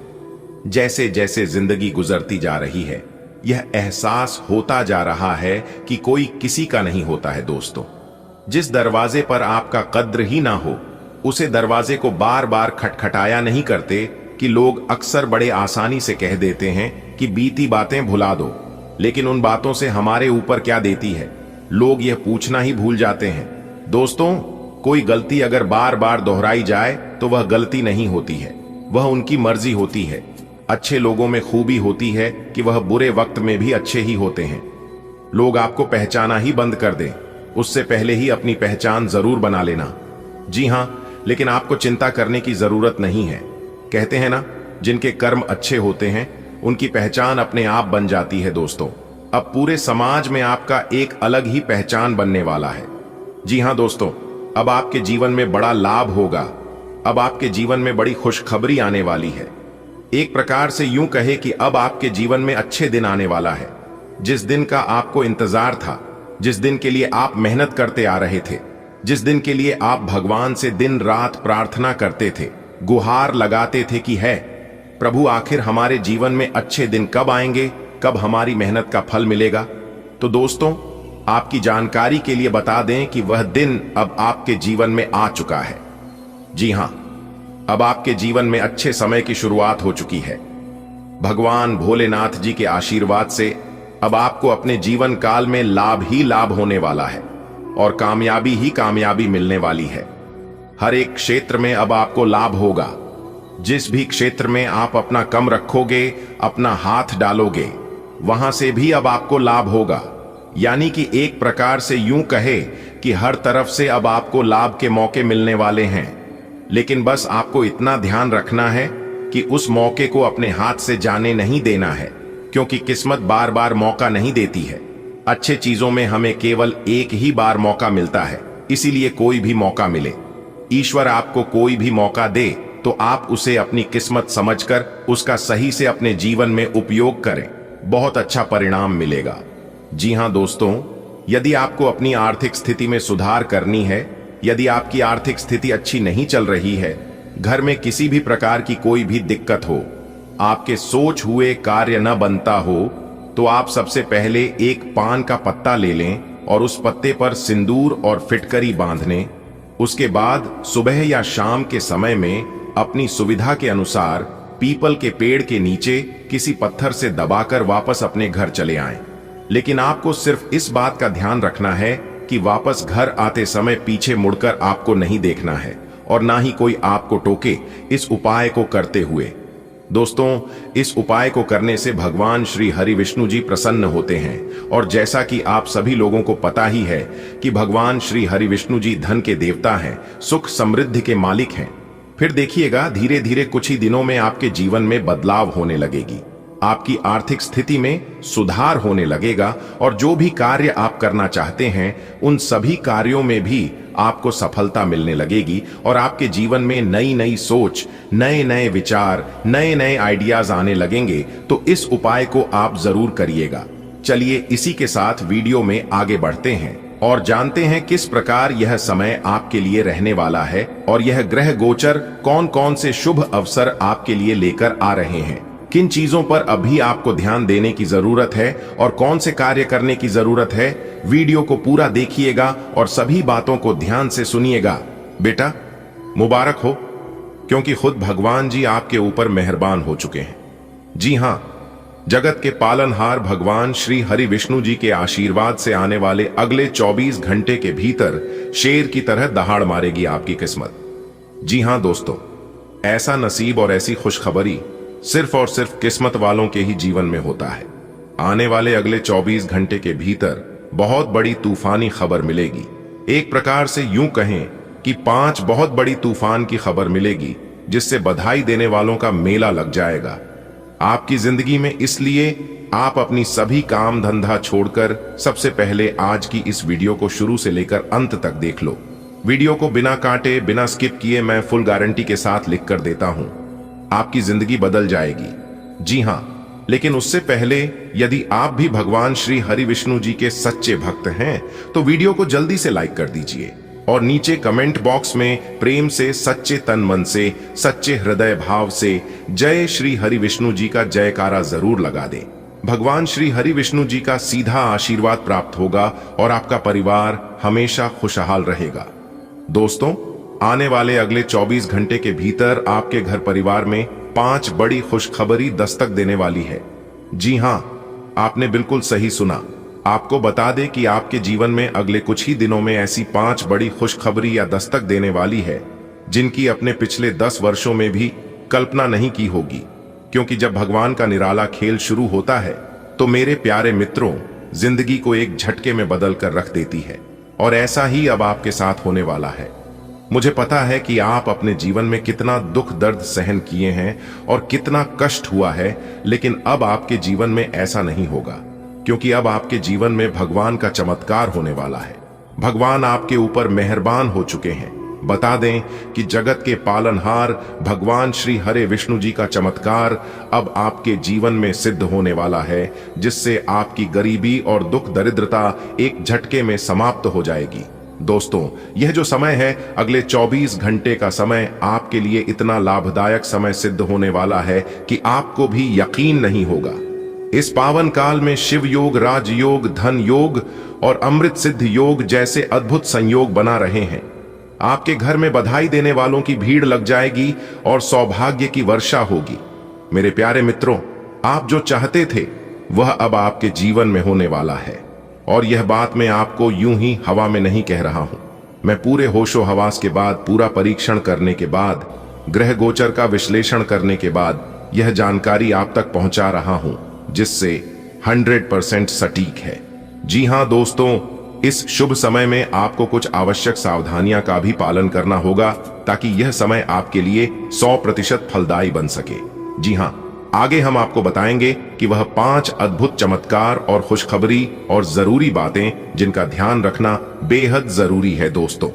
जैसे जैसे जिंदगी गुजरती जा रही है, यह एहसास होता जा रहा है कि कोई किसी का नहीं होता है। दोस्तों, जिस दरवाजे पर आपका कद्र ही ना हो, उसे दरवाजे को बार बार खटखटाया नहीं करते कि लोग अक्सर बड़े आसानी से कह देते हैं कि बीती बातें भुला दो, लेकिन उन बातों से हमारे ऊपर क्या देती है, लोग यह पूछना ही भूल जाते हैं। दोस्तों, कोई गलती अगर बार बार दोहराई जाए तो वह गलती नहीं होती है, वह उनकी मर्जी होती है। अच्छे लोगों में खूबी होती है कि वह बुरे वक्त में भी अच्छे ही होते हैं। लोग आपको पहचाना ही बंद कर दें, उससे पहले ही अपनी पहचान जरूर बना लेना। जी हां, लेकिन आपको चिंता करने की जरूरत नहीं है। कहते हैं ना, जिनके कर्म अच्छे होते हैं उनकी पहचान अपने आप बन जाती है। दोस्तों, अब पूरे समाज में आपका एक अलग ही पहचान बनने वाला है। जी हां दोस्तों, अब आपके जीवन में बड़ा लाभ होगा। अब आपके जीवन में बड़ी खुशखबरी आने वाली है। एक प्रकार से यूं कहे कि अब आपके जीवन में अच्छे दिन आने वाला है। जिस दिन का आपको इंतजार था, जिस दिन के लिए आप मेहनत करते आ रहे थे, जिस दिन के लिए आप भगवान से दिन रात प्रार्थना करते थे, गुहार लगाते थे कि है प्रभु, आखिर हमारे जीवन में अच्छे दिन कब आएंगे, कब हमारी मेहनत का फल मिलेगा। तो दोस्तों, आपकी जानकारी के लिए बता दें कि वह दिन अब आपके जीवन में आ चुका है। जी हां, अब आपके जीवन में अच्छे समय की शुरुआत हो चुकी है। भगवान भोलेनाथ जी के आशीर्वाद से अब आपको अपने जीवन काल में लाभ ही लाभ होने वाला है और कामयाबी ही कामयाबी मिलने वाली है। हर एक क्षेत्र में अब आपको लाभ होगा। जिस भी क्षेत्र में आप अपना कम रखोगे, अपना हाथ डालोगे, वहां से भी अब आपको लाभ होगा। यानी कि एक प्रकार से यूं कहे कि हर तरफ से अब आपको लाभ के मौके मिलने वाले हैं। लेकिन बस आपको इतना ध्यान रखना है कि उस मौके को अपने हाथ से जाने नहीं देना है, क्योंकि किस्मत बार बार मौका नहीं देती है। अच्छे चीजों में हमें केवल एक ही बार मौका मिलता है, इसीलिए कोई भी मौका मिले, ईश्वर आपको कोई भी मौका दे तो आप उसे अपनी किस्मत समझकर उसका सही से अपने जीवन में उपयोग करें, बहुत अच्छा परिणाम मिलेगा। जी हां दोस्तों, यदि आपको अपनी आर्थिक स्थिति में सुधार करनी है, यदि आपकी आर्थिक स्थिति अच्छी नहीं चल रही है, घर में किसी भी प्रकार की कोई भी दिक्कत हो, आपके सोच हुए कार्य न बनता हो, तो आप सबसे पहले एक पान का पत्ता ले लें और उस पत्ते पर सिंदूर और फिटकरी बांध लें। उसके बाद सुबह या शाम के समय में अपनी सुविधा के अनुसार पीपल के पेड़ के नीचे किसी पत्थर से दबाकर वापस अपने घर चले आएं। लेकिन आपको सिर्फ इस बात का ध्यान रखना है कि वापस घर आते समय पीछे मुड़कर आपको नहीं देखना है और ना ही कोई आपको टोके इस उपाय को करते हुए। दोस्तों, इस उपाय को करने से भगवान श्री हरि विष्णु जी प्रसन्न होते हैं और जैसा कि आप सभी लोगों को पता ही है कि भगवान श्री हरि विष्णु जी धन के देवता हैं, सुख समृद्धि के मालिक हैं। फिर देखिएगा, धीरे धीरे कुछ ही दिनों में आपके जीवन में बदलाव होने लगेगी, आपकी आर्थिक स्थिति में सुधार होने लगेगा और जो भी कार्य आप करना चाहते हैं उन सभी कार्यों में भी आपको सफलता मिलने लगेगी और आपके जीवन में नई नई सोच, नए नए विचार, नए नए आइडियाज आने लगेंगे। तो इस उपाय को आप जरूर करिएगा। चलिए इसी के साथ वीडियो में आगे बढ़ते हैं और जानते हैं किस प्रकार यह समय आपके लिए रहने वाला है और यह ग्रह गोचर कौन कौन से शुभ अवसर आपके लिए लेकर आ रहे हैं, किन चीजों पर अभी आपको ध्यान देने की जरूरत है और कौन से कार्य करने की जरूरत है। वीडियो को पूरा देखिएगा और सभी बातों को ध्यान से सुनिएगा। बेटा, मुबारक हो, क्योंकि खुद भगवान जी आपके ऊपर मेहरबान हो चुके हैं। जी हां, जगत के पालनहार भगवान श्री हरि विष्णु जी के आशीर्वाद से आने वाले अगले 24 घंटे के भीतर शेर की तरह दहाड़ मारेगी आपकी किस्मत। जी हां दोस्तों, ऐसा नसीब और ऐसी खुशखबरी सिर्फ और सिर्फ किस्मत वालों के ही जीवन में होता है। आने वाले अगले 24 घंटे के भीतर बहुत बड़ी तूफानी खबर मिलेगी। एक प्रकार से यूं कहें कि 5 बहुत बड़ी तूफान की खबर मिलेगी, जिससे बधाई देने वालों का मेला लग जाएगा आपकी जिंदगी में। इसलिए आप अपनी सभी काम धंधा छोड़कर सबसे पहले आज की इस वीडियो को शुरू से लेकर अंत तक देख लो। वीडियो को बिना काटे, बिना स्किप किए मैं फुल गारंटी के साथ लिख कर देता हूं, आपकी जिंदगी बदल जाएगी। जी हां, लेकिन उससे पहले यदि आप भी भगवान श्री हरि विष्णु जी के सच्चे भक्त हैं तो वीडियो को जल्दी से लाइक कर दीजिए और नीचे कमेंट बॉक्स में प्रेम से, सच्चे तन मन से, सच्चे हृदय भाव से जय श्री हरि विष्णु जी का जयकारा जरूर लगा दें। भगवान श्री हरि विष्णु जी का सीधा आशीर्वाद प्राप्त होगा और आपका परिवार हमेशा खुशहाल रहेगा। दोस्तों, आने वाले अगले 24 घंटे के भीतर आपके घर परिवार में 5 बड़ी खुशखबरी दस्तक देने वाली है। जी हां, आपने बिल्कुल सही सुना, आपको बता दें कि आपके जीवन में अगले कुछ ही दिनों में ऐसी 5 बड़ी खुशखबरी या दस्तक देने वाली है जिनकी अपने पिछले 10 वर्षों में भी कल्पना नहीं की होगी। क्योंकि जब भगवान का निराला खेल शुरू होता है तो मेरे प्यारे मित्रों, जिंदगी को एक झटके में बदल कर रख देती है। और ऐसा ही अब आपके साथ होने वाला है। मुझे पता है कि आप अपने जीवन में कितना दुख दर्द सहन किए हैं और कितना कष्ट हुआ है, लेकिन अब आपके जीवन में ऐसा नहीं होगा, क्योंकि अब आपके जीवन में भगवान का चमत्कार होने वाला है। भगवान आपके ऊपर मेहरबान हो चुके हैं। बता दें कि जगत के पालनहार भगवान श्री हरे विष्णु जी का चमत्कार अब आपके जीवन में सिद्ध होने वाला है, जिससे आपकी गरीबी और दुख दरिद्रता एक झटके में समाप्त हो जाएगी। दोस्तों, यह जो समय है, अगले 24 घंटे का समय आपके लिए इतना लाभदायक समय सिद्ध होने वाला है कि आपको भी यकीन नहीं होगा। इस पावन काल में शिव योग, राजयोग, धन योग और अमृत सिद्ध योग जैसे अद्भुत संयोग बना रहे हैं। आपके घर में बधाई देने वालों की भीड़ लग जाएगी और सौभाग्य की वर्षा होगी। मेरे प्यारे मित्रों, आप जो चाहते थे वह अब आपके जीवन में होने वाला है। और यह बात मैं आपको यूं ही हवा में नहीं कह रहा हूं। मैं पूरे होशो हवास के बाद, पूरा परीक्षण करने के बाद, ग्रह गोचर का विश्लेषण करने के बाद यह जानकारी आप तक पहुंचा रहा हूं, जिससे 100% सटीक है। जी हां दोस्तों, इस शुभ समय में आपको कुछ आवश्यक सावधानियां का भी पालन करना होगा ताकि यह समय आपके लिए 100% फलदायी बन सके। जी हां, आगे हम आपको बताएंगे कि वह 5 अद्भुत चमत्कार और खुशखबरी और जरूरी बातें जिनका ध्यान रखना बेहद जरूरी है। दोस्तों,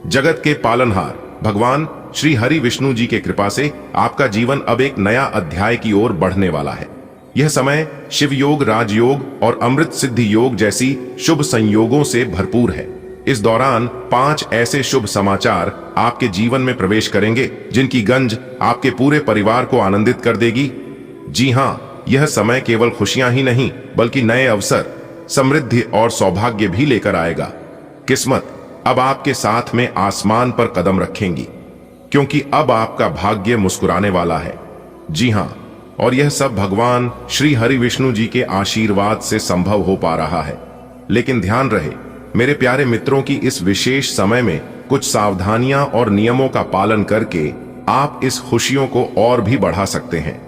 जगत के पालनहार भगवान श्री हरि विष्णु जी के कृपा से आपका जीवन अब एक नया अध्याय की ओर बढ़ने वाला है। यह समय शिव योग, राजयोग और अमृत सिद्धि योग जैसी शुभ संयोगों से भरपूर है। इस दौरान 5 ऐसे शुभ समाचार आपके जीवन में प्रवेश करेंगे जिनकी गंज आपके पूरे परिवार को आनंदित कर देगी। जी हां, यह समय केवल खुशियां ही नहीं बल्कि नए अवसर, समृद्धि और सौभाग्य भी लेकर आएगा। किस्मत अब आपके साथ में आसमान पर कदम रखेंगी, क्योंकि अब आपका भाग्य मुस्कुराने वाला है। जी हां, और यह सब भगवान श्री हरि विष्णु जी के आशीर्वाद से संभव हो पा रहा है। लेकिन ध्यान रहे मेरे प्यारे मित्रों की इस विशेष समय में कुछ सावधानियां और नियमों का पालन करके आप इस खुशियों को और भी बढ़ा सकते हैं।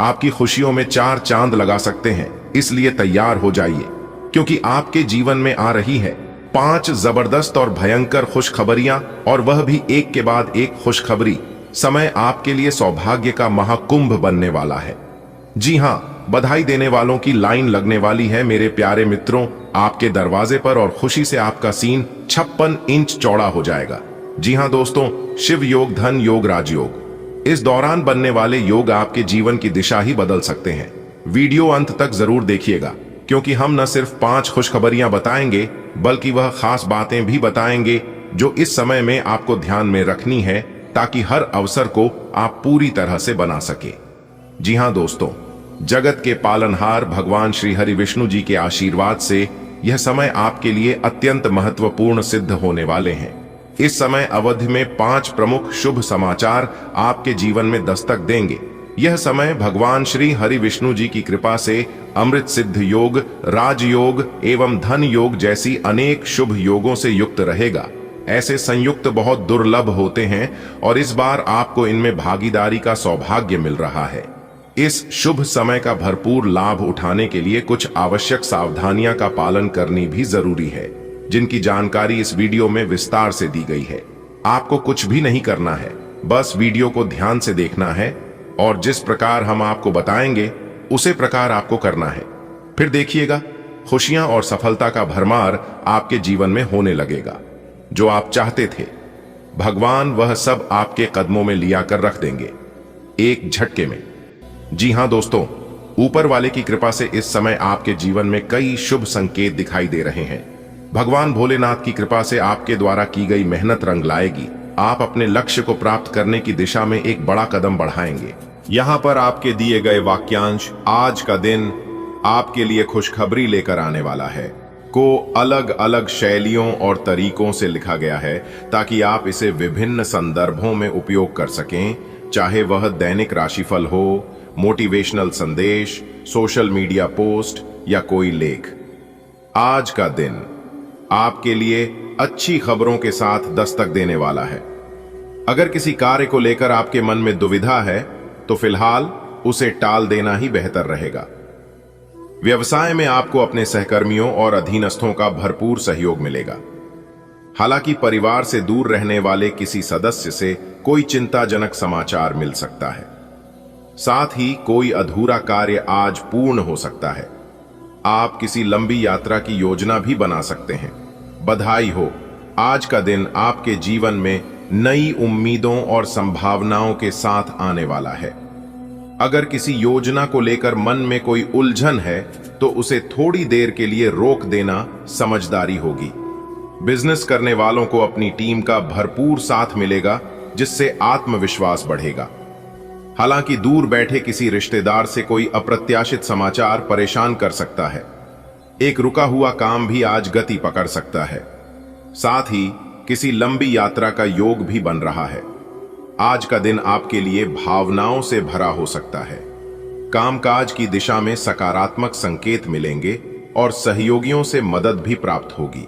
आपकी खुशियों में 4 चांद लगा सकते हैं। इसलिए तैयार हो जाइए, क्योंकि आपके जीवन में आ रही है 5 जबरदस्त और भयंकर खुशखबरियां, और वह भी एक के बाद एक खुशखबरी। समय आपके लिए सौभाग्य का महाकुंभ बनने वाला है। जी हां, बधाई देने वालों की लाइन लगने वाली है मेरे प्यारे मित्रों आपके दरवाजे पर, और खुशी से आपका सीन 56 इंच चौड़ा हो जाएगा। जी हां दोस्तों, शिव योग, धन योग, राजयोग, इस दौरान बनने वाले योग आपके जीवन की दिशा ही बदल सकते हैं। वीडियो अंत तक जरूर देखिएगा, क्योंकि हम न सिर्फ 5 खुशखबरियां बताएंगे बल्कि वह खास बातें भी बताएंगे जो इस समय में आपको ध्यान में रखनी है, ताकि हर अवसर को आप पूरी तरह से बना सके। जी हां दोस्तों, जगत के पालनहार भगवान श्री हरि विष्णु जी के आशीर्वाद से यह समय आपके लिए अत्यंत महत्वपूर्ण सिद्ध होने वाले हैं। इस समय अवधि में 5 प्रमुख शुभ समाचार आपके जीवन में दस्तक देंगे। यह समय भगवान श्री हरि विष्णु जी की कृपा से अमृत सिद्ध योग, राजयोग एवं धन योग जैसी अनेक शुभ योगों से युक्त रहेगा। ऐसे संयुक्त बहुत दुर्लभ होते हैं और इस बार आपको इनमें भागीदारी का सौभाग्य मिल रहा है। इस शुभ समय का भरपूर लाभ उठाने के लिए कुछ आवश्यक सावधानियां का पालन करनी भी जरूरी है, जिनकी जानकारी इस वीडियो में विस्तार से दी गई है। आपको कुछ भी नहीं करना है, बस वीडियो को ध्यान से देखना है और जिस प्रकार हम आपको बताएंगे उसे प्रकार आपको करना है। फिर देखिएगा, खुशियां और सफलता का भरमार आपके जीवन में होने लगेगा। जो आप चाहते थे भगवान वह सब आपके कदमों में लिया कर रख देंगे, एक झटके में। जी हां दोस्तों, ऊपर वाले की कृपा से इस समय आपके जीवन में कई शुभ संकेत दिखाई दे रहे हैं। भगवान भोलेनाथ की कृपा से आपके द्वारा की गई मेहनत रंग लाएगी। आप अपने लक्ष्य को प्राप्त करने की दिशा में एक बड़ा कदम बढ़ाएंगे। यहाँ पर आपके दिए गए वाक्यांश आज का दिन आपके लिए खुशखबरी लेकर आने वाला है, को अलग अलग शैलियों और तरीकों से लिखा गया है ताकि आप इसे विभिन्न संदर्भों में उपयोग कर सकें, चाहे वह दैनिक राशिफल हो, मोटिवेशनल संदेश, सोशल मीडिया पोस्ट या कोई लेख। आज का दिन आपके लिए अच्छी खबरों के साथ दस्तक देने वाला है। अगर किसी कार्य को लेकर आपके मन में दुविधा है तो फिलहाल उसे टाल देना ही बेहतर रहेगा। व्यवसाय में आपको अपने सहकर्मियों और अधीनस्थों का भरपूर सहयोग मिलेगा। हालांकि परिवार से दूर रहने वाले किसी सदस्य से कोई चिंताजनक समाचार मिल सकता है। साथ ही कोई अधूरा कार्य आज पूर्ण हो सकता है। आप किसी लंबी यात्रा की योजना भी बना सकते हैं। बधाई हो, आज का दिन आपके जीवन में नई उम्मीदों और संभावनाओं के साथ आने वाला है। अगर किसी योजना को लेकर मन में कोई उलझन है तो उसे थोड़ी देर के लिए रोक देना समझदारी होगी। बिजनेस करने वालों को अपनी टीम का भरपूर साथ मिलेगा, जिससे आत्मविश्वास बढ़ेगा। हालांकि दूर बैठे किसी रिश्तेदार से कोई अप्रत्याशित समाचार परेशान कर सकता है। एक रुका हुआ काम भी आज गति पकड़ सकता है। साथ ही किसी लंबी यात्रा का योग भी बन रहा है। आज का दिन आपके लिए भावनाओं से भरा हो सकता है। कामकाज की दिशा में सकारात्मक संकेत मिलेंगे और सहयोगियों से मदद भी प्राप्त होगी।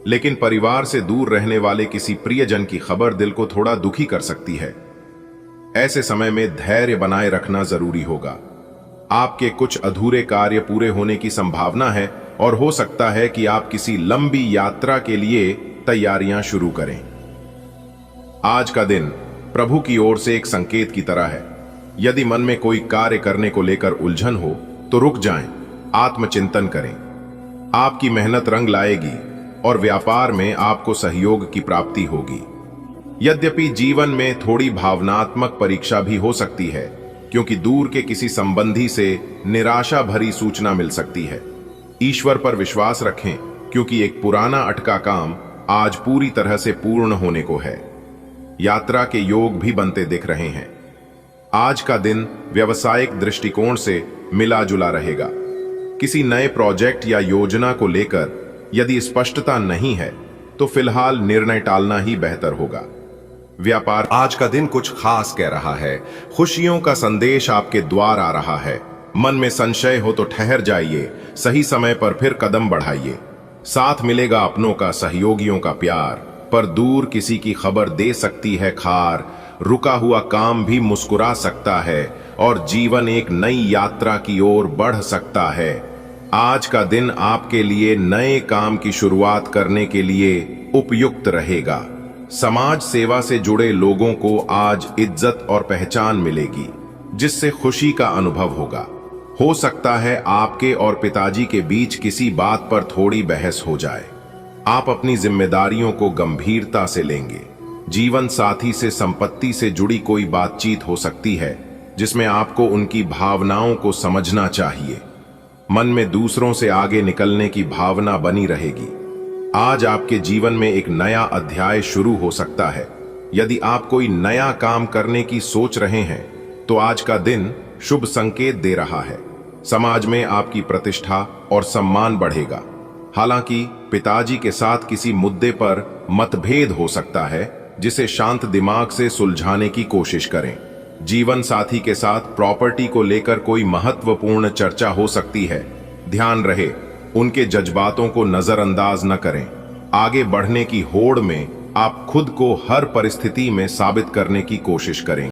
लेकिन परिवार से दूर रहने वाले किसी प्रियजन की खबर दिल को थोड़ा दुखी कर सकती है। ऐसे समय में धैर्य बनाए रखना जरूरी होगा। आपके कुछ अधूरे कार्य पूरे होने की संभावना है और हो सकता है कि आप किसी लंबी यात्रा के लिए तैयारियां शुरू करें। आज का दिन प्रभु की ओर से एक संकेत की तरह है। यदि मन में कोई कार्य करने को लेकर उलझन हो तो रुक जाएं, आत्मचिंतन करें। आपकी मेहनत रंग लाएगी और व्यापार में आपको सहयोग की प्राप्ति होगी। यद्यपि जीवन में थोड़ी भावनात्मक परीक्षा भी हो सकती है, क्योंकि दूर के किसी संबंधी से निराशा भरी सूचना मिल सकती है। ईश्वर पर विश्वास रखें, क्योंकि एक पुराना अटका काम आज पूरी तरह से पूर्ण होने को है। यात्रा के योग भी बनते दिख रहे हैं। आज का दिन व्यावसायिक दृष्टिकोण से मिला जुला रहेगा। किसी नए प्रोजेक्ट या योजना को लेकर यदि स्पष्टता नहीं है तो फिलहाल निर्णय टालना ही बेहतर होगा। व्यापार आज का दिन कुछ खास कह रहा है। खुशियों का संदेश आपके द्वार आ रहा है। मन में संशय हो तो ठहर जाइए, सही समय पर फिर कदम बढ़ाइए। साथ मिलेगा अपनों का, सहयोगियों का प्यार, पर दूर किसी की खबर दे सकती है खार। रुका हुआ काम भी मुस्कुरा सकता है और जीवन एक नई यात्रा की ओर बढ़ सकता है। आज का दिन आपके लिए नए काम की शुरुआत करने के लिए उपयुक्त रहेगा। समाज सेवा से जुड़े लोगों को आज इज्जत और पहचान मिलेगी, जिससे खुशी का अनुभव होगा। हो सकता है आपके और पिताजी के बीच किसी बात पर थोड़ी बहस हो जाए। आप अपनी जिम्मेदारियों को गंभीरता से लेंगे। जीवन साथी से संपत्ति से जुड़ी कोई बातचीत हो सकती है, जिसमें आपको उनकी भावनाओं को समझना चाहिए। मन में दूसरों से आगे निकलने की भावना बनी रहेगी। आज आपके जीवन में एक नया अध्याय शुरू हो सकता है। यदि आप कोई नया काम करने की सोच रहे हैं तो आज का दिन शुभ संकेत दे रहा है। समाज में आपकी प्रतिष्ठा और सम्मान बढ़ेगा। हालांकि पिताजी के साथ किसी मुद्दे पर मतभेद हो सकता है, जिसे शांत दिमाग से सुलझाने की कोशिश करें। जीवन साथी के साथ प्रॉपर्टी को लेकर कोई महत्वपूर्ण चर्चा हो सकती है। ध्यान रहे, उनके जज्बातों को नजरअंदाज न करें। आगे बढ़ने की होड़ में आप खुद को हर परिस्थिति में साबित करने की कोशिश करें।